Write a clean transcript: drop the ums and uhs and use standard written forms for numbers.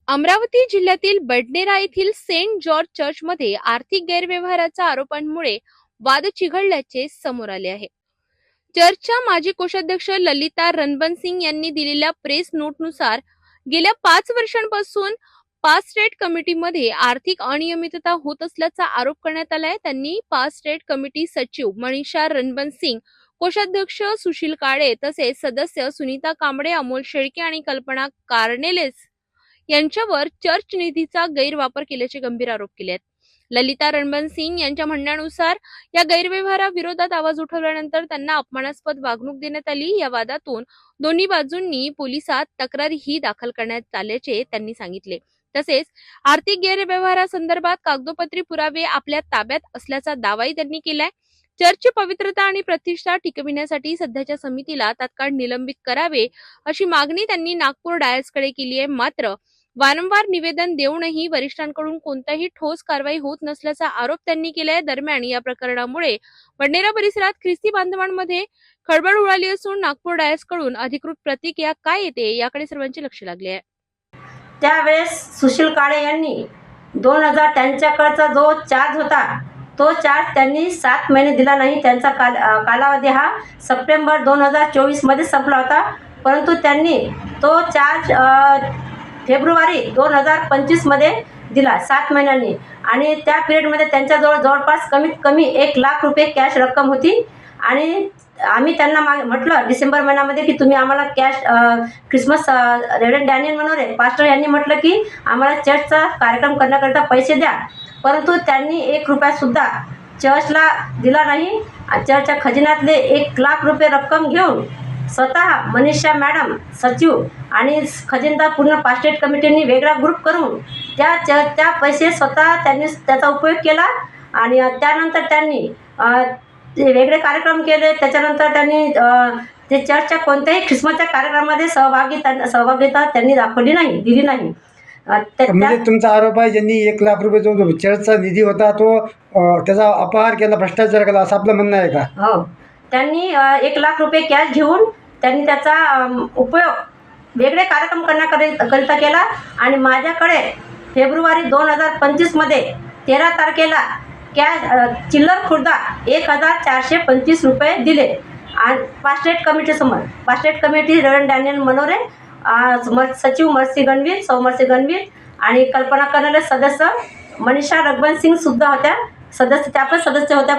अमरावती जिल्ह्यातील बडनेरा येथील Saint George चर्चमध्ये आर्थिक गैरव्यवहाराच्या आरोपांमुळे वाद चिघळल्याचे समोर आले आहे। चर्चच्या माजी कोषाध्यक्ष ललिता रणबंसिंग यांनी दिलेल्या प्रेस नोटनुसार गेल्या 5 वर्षांपासून पाच स्टेट कमिटीमध्ये आर्थिक अनियमितता होत असल्याचा आरोप करण्यात आलाय। त्यांनी पाच स्टेट कमिटी सचिव मनीषा रणबंसिंग, कोषाध्यक्ष सुशील काळे तसेच सदस्य सुनीता कांबळे, अमोल शेळके आणि कल्पना कार्नेलेस यांच्यावर चर्च निधीचा गैरवापर केल्याचे गंभीर आरोप केले आहेत। ललिता रणबंसिंग यांच्या म्हणण्यानुसार या गैरव्यवहाराविरोधात आवाज उठवल्यानंतर त्यांना अपमानास्पद वागणूक देण्यात आली। या वादातून दोन्ही बाजूंनी पोलिसात तक्रारही दाखल करण्यात आल्याचे त्यांनी सांगितले। तसेच आर्थिक गैरव्यवहारासंदर्भात कागदोपत्री पुरावे आपल्या ताब्यात असल्याचा दावाही त्यांनी केलाय। चर्चची पवित्रता आणि प्रतिष्ठा टिकविण्यासाठी सध्याच्या समितीला तात्काळ निलंबित करावे अशी मागणी त्यांनी नागपूर डायसकडे केली आहे। मात्र वारंवार निवेदन देऊनही वरिष्ठांकडून कोणतीही ठोस कारवाई होत नसल्याचा आरोप त्यांनी केलाय। दरम्यान या प्रकरणामुळे बडनेरा परिसरात ख्रिस्ती बांधवांमध्ये खळबळ उडाली असून नागपूर डायसकडून अधिकृत प्रतिक्रिया काय येते याकडे सर्वांचे लक्ष लागले आहे। त्यावेळेस सुशील काळे यांनी 2000 त्यांच्याकडचा जो चार्ज होता तो चार्ज त्यांनी 7 महिने दिला नाही। त्यांचा कालावधी हा सप्टेंबर 2024 मध्ये संपला होता, परंतु त्यांनी तो चार्ज फेब्रुवारी 2025 मध्ये दिला 7 महिन्यांनी। आणि त्या पिरियडमध्ये त्यांच्याजवळ जवळपास कमीत कमी 1 लाख रुपये कॅश रक्कम होती। आणि आम्ही त्यांना म्हटलं डिसेंबर महिन्यामध्ये की तुम्ही आम्हाला कॅश ख्रिसमस रेव्हरंड डॅनियल मनोरे पास्टर यांनी म्हटलं की आम्हाला चर्चचा कार्यक्रम करण्याकरिता पैसे द्या, परंतु त्यांनी 1 रुपया सुद्धा चर्चला दिला नाही। चर्चच्या खजिन्यातले 1 लाख रुपये रक्कम घेऊन स्वतः मनीषा मॅडम सचिव आणि खजिनदार पूर्ण 5 स्टेट कमिटींनी वेगळा ग्रुप करून त्या पैसे स्वतः त्यांनी त्याचा उपयोग केला। आणि त्यानंतर त्यांनी वेगळे कार्यक्रम केले। त्याच्यानंतर त्यांनी ते चर्चच्या कोणत्याही ख्रिसमसच्या कार्यक्रमामध्ये सहभागिता त्यांनी दाखवली नाही, दिली नाही। म्हणजे तुमचा आरोप आहे ज्यांनी 1 लाख रुपये जो चर्चचा निधी होता तो त्याचा अपहार केला, भ्रष्टाचार केला असं आपलं म्हणणं आहे का? हो, त्यांनी 1 लाख रुपये कॅश घेऊन त्यांनी त्याचा उपयोग वेगळे कार्यक्रम करण्याकरिता केला। आणि माझ्याकडे फेब्रुवारी 2025 मध्ये 13 तारखेला कॅश चिल्लर खुर्दा 1425 रुपये दिले। आणि 5 स्टेट कमिटीसमोर 5 state committee reverend Daniel Manore, सचिव मर्सी गणवीर, सौ मर्सी गणवीर आणि कल्पना कर्नल सदस्य मनीषा रणबंसिंग सुद्धा होत्या सदस्य, त्या पण सदस्य होत्या।